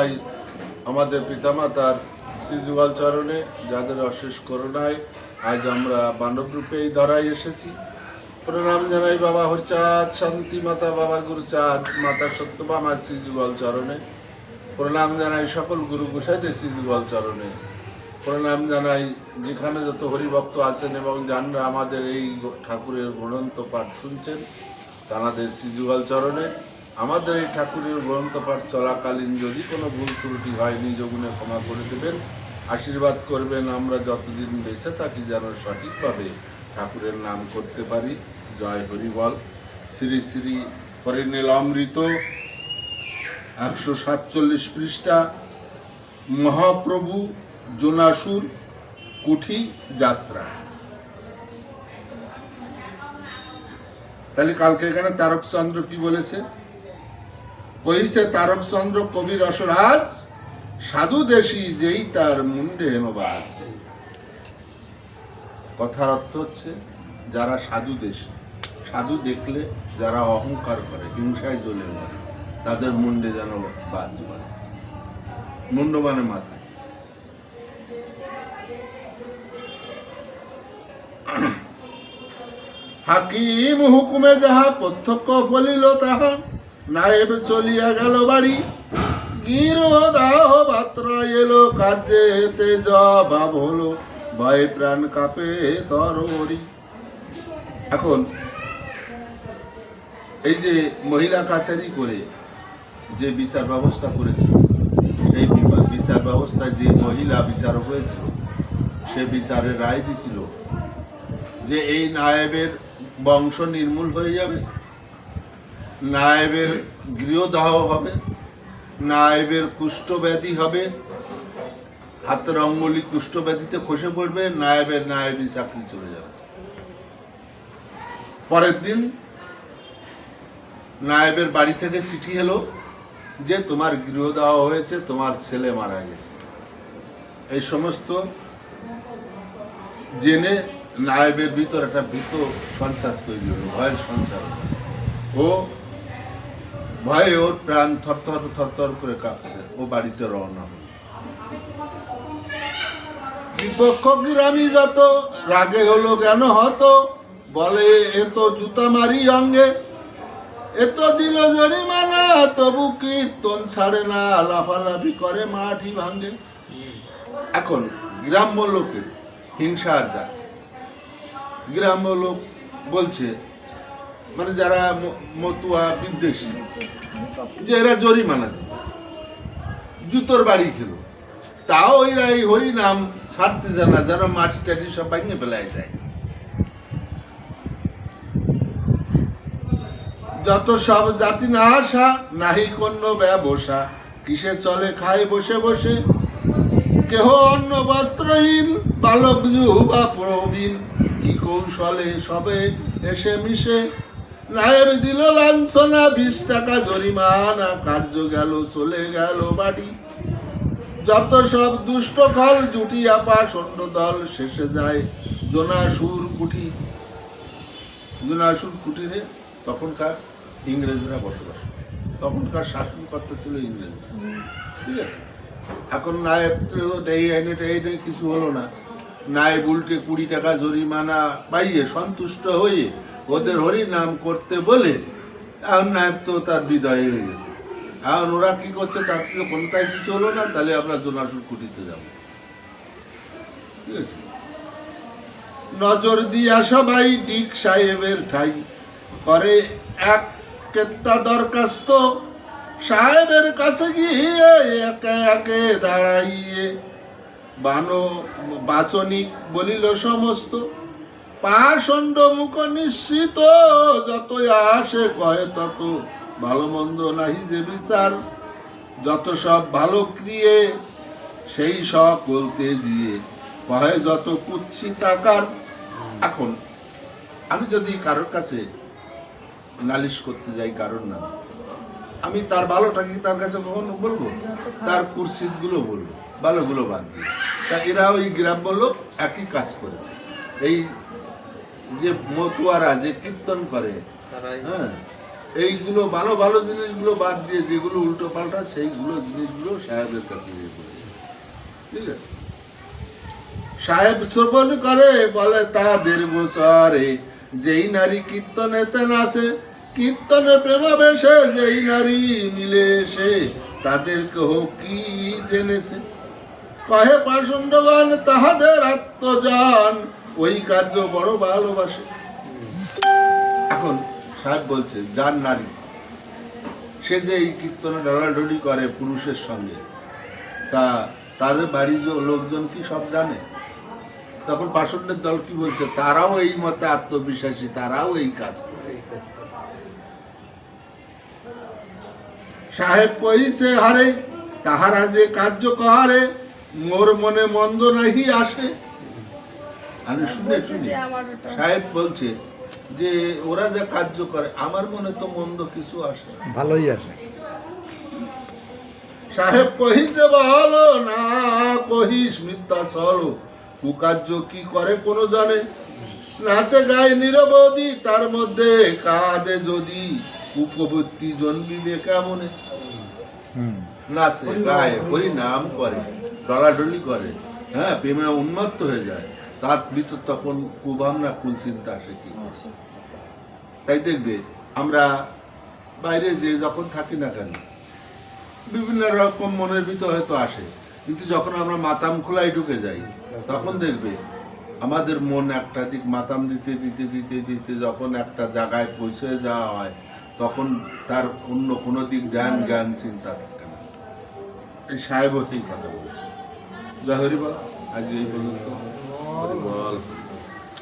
জানাই আমাদের পিতামাতার শ্রীযুগল চরণে, যাদের অশেষ করুণায় আজ আমরা মানব রূপে এই ধরায় এসেছি। প্রণাম জানাই বাবা হরচাঁদ, শান্তি মাতা, বাবা গুরুচাঁদ, মাতা সত্যভামার শ্রীযুগল চরণে। প্রণাম জানাই সকল গুরু গোসাইদের শ্রীযুগল চরণে। প্রণাম জানাই যেখানে যত হরিভক্ত আছেন এবং যারা আমাদের এই ঠাকুরের গ্রন্থ পাঠ শুনছেন তাঁদের শ্রীযুগল চরণে। আমাদের এই ঠাকুরের গ্রন্থ পাঠ চলাকালীন যদি কোনো ভুল ত্রুটি হয় নিজ গুণে ক্ষমা করে দেবেন, আশীর্বাদ করবেন আমরা যতদিন বেঁচে থাকি যেন সঠিকভাবে ঠাকুরের নাম করতে পারি। জয় হরিবল। শ্রী শ্রী হরিনীল অমৃত 147 পৃষ্ঠা, মহাপ্রভু জোনাসুর কুঠি যাত্রা। তাহলে কালকে এখানে তারকচন্দ্র কি বলেছে? কইছে তারকচন্দ্র কবি রসরাজ, সাধু দেশি যেই তার মুন্ডে হেমবাজ। কথার অর্থ হচ্ছে যারা সাধু দেশি, সাধু দেখলে যারা অহংকার করে, হিংসায় জ্বলে মরে, তাদের মুন্ডে যেন বাজ পড়ে। মুন্ড মানে মাথা। হাকিম হুকুমে যাহা প্রত্যক্ষ বলিল তাহা, নায়েব চলিয়া গেল বাড়ি। গিরদাহ বাত্রা এলো কার্যে এতে জবাব হলো, ভয় প্রাণ কাঁপে তরহরি। এখন এই যে মহিলা কাছারি করে যে বিচার ব্যবস্থা করেছে, সেই বিচার ব্যবস্থায় যে মহিলা বিচারক হয়েছিল সে বিচারের রায় দিছিল যে এই নায়েবের বংশ নির্মূল হয়ে যাবে, নায়েবের গৃহদাহ হবে, নায়েবের কুষ্ঠব্যাধি হবে, হাতের অঙ্গুলি কুষ্ঠব্যাধিতে খসে পড়বে, নায়েবি চাকরি চলে যাবে। পরের দিন নায়েবের বাড়ি থেকে চিঠি এলো যে তোমার গৃহদাহ হয়েছে, তোমার ছেলে মারা গেছে। এই সমস্ত জেনে নায়েবের ভিতর একটা ভীত সঞ্চার তৈরি হলো, ভয়ের সঞ্চার। ও ভয়ে ওর প্রাণ থরথর থরথর করে কাঁপছে। ও বাড়িতে রওনা হল। বিপক্ষ গ্রামী যত রাগে হলো জ্ঞান হত, বলে এ তো জুতা মারি অঙ্গে, এ তো দিল জরিমানা, তবু কীর্তন ছাড়ে না, লাফালাফি করে মাটি ভাঙ্গে। এখন গ্রাম্য লোকের হিংসা আর যাচ্ছে। গ্রাম্য লোক বলছে, মানে যারা মতুয়া বিদ্বেষী, যে এরা জরিমানা দেবে, জুতোর বাড়ি খেলো, তাও এরা এই হরি নাম ছাড়তে জানা, যেন মাটি টাটি সব ভাঙে ফেলায় যায়। যত সব জাতি না আসা, নাহি কন্য ব্যবসা, কিসে চলে খায় বসে বসে, কেহ অন্ন বস্ত্রহীন, বালক যুবা প্রবীণ, কি কৌশলে সবে এসে মিশে। নায়েব দিল লাঞ্ছনা, 20 টাকা জরিমানা, কার্য গেল চলে গেল বাড়ি। যত সব দুষ্ট খল জুটিয়া পাষণ্ড দল, শেষে যায় জোনাসুর কুঠি। জোনাসুর কুঠিরে তখনকার ইংরেজরা বসবাস, তখনকার শাসনকর্তা ছিল ইংরেজরা। ঠিক আছে, এখন নায়েব এই কিছু হলো না। নায়েব উল্টে 20 টাকা জরিমানা পাইয়ে সন্তুষ্ট হয়ে ওদের হরি নাম করতে বলে, এখন নায়েব তো তার বিদায় হয়ে গেছে। এখন ওরা কি করছে, তার থেকে কোনটাই কিছু হলো না, তাহলে আমরা জোনাসুর কুটিতে যাব। ঠিক আছে, নজর দিয়া সবাই ডিক সাহেবের ঠাই, করে এক কেত্তা দরখাস্ত, সাহেবের কাছে গিয়ে একে একে দাঁড়াইয়ে বাচনিক বলিল সমস্ত। পাষণ্ড মুখ নিশ্চিত, যতই আসে কয় তত, ভালো মন্দ নাহি যে বিচার, যত সব ভালো ক্রিয়ে সেই সকল তেজিয়ে, কয় যত কুচ্ছি টাকার। এখন আমি যদি কারোর কাছে নালিশ করতে যাই কারোর নাম, আমি তার ভালোটা কি তার কাছে কখনো বলবো? তার কুৎসিত গুলো বলবো, ভালোগুলো বাদ দিয়ে। তা এরা ওই গ্রাম্য লোক একই কাজ করেছে। এই যে মতুয়ারা যে কীর্তন করে, হ্যাঁ, এইগুলো ভালো ভালো জিনিসগুলো বাদ দিয়ে যেগুলো উল্টো পাল্টা সেইগুলো জিনিসগুলো সাহেবের কাছে গিয়ে পড়ে যায়। ঠিক আছে, সাহেব শ্রবণ করে বলে তাদের গোচরে যেই নারী কীর্তনেতে নাচে, কীর্তনে প্রেমাবেশে যেই নারী মিলে এসে তাদের কেহ কি জেনেছে, কহে পাষণ্ডগণ তাহাদের আত্মজান ওই কার্য বড় ভালোবাসে। এখন সাহেব বলছে যার নারী সে যে এই কীর্তনে ঢলাঢলি করে পুরুষের সঙ্গে, তা তাদের বাড়ির লোকজন কি সব জানে? তখন পাষণ্ডের দল কি বলছে, তারাও এই মতে আত্মবিশ্বাসী, তারাও এই কাজ করে। সাহেব কহিছে হারে তাহারা যে কার্য কহারে মোর মনে মন্দ নাহি আসে। আমি শুনে সাহেব বলছে যে ওরা যে কার্য করে আমার মনে তো মন্দ কিছু আসে, ভালোই আসে। সাহেব কহিছে বলো না কহিস মিথ্যা চলো, কুকার্য কি করে কোনো জানে, নাচে গায়ে নিরবধি তার মধ্যে কাঁদে যদি উপবর্তী জন্মিবে কেমনে। নাচে গায়ে হরি নাম করে ডলাডলি করে, হ্যাঁ প্রেমে উন্মত্ত হয়ে যায়, তার ভিতর তখন কুভাবনা কোন চিন্তা আসে কি। তাই দেখবে আমরা বাইরে যে যখন থাকি না কেন বিভিন্ন রকম মনের ভিতর হয়তো আসে, কিন্তু যখন আমরা মাতাম খোলায় ঢুকে যাই তখন দেখবে আমাদের মন একটা দিক মাতাম দিতে দিতে দিতে দিতে যখন একটা জায়গায় পৌঁছে যাওয়া হয় তখন তার অন্য কোনো দিক জ্ঞান চিন্তা থাকে না। এই সাহেব হতেই কথা বলছে। জয় হরি বল, আজ এই পর্যন্ত। হরি বল।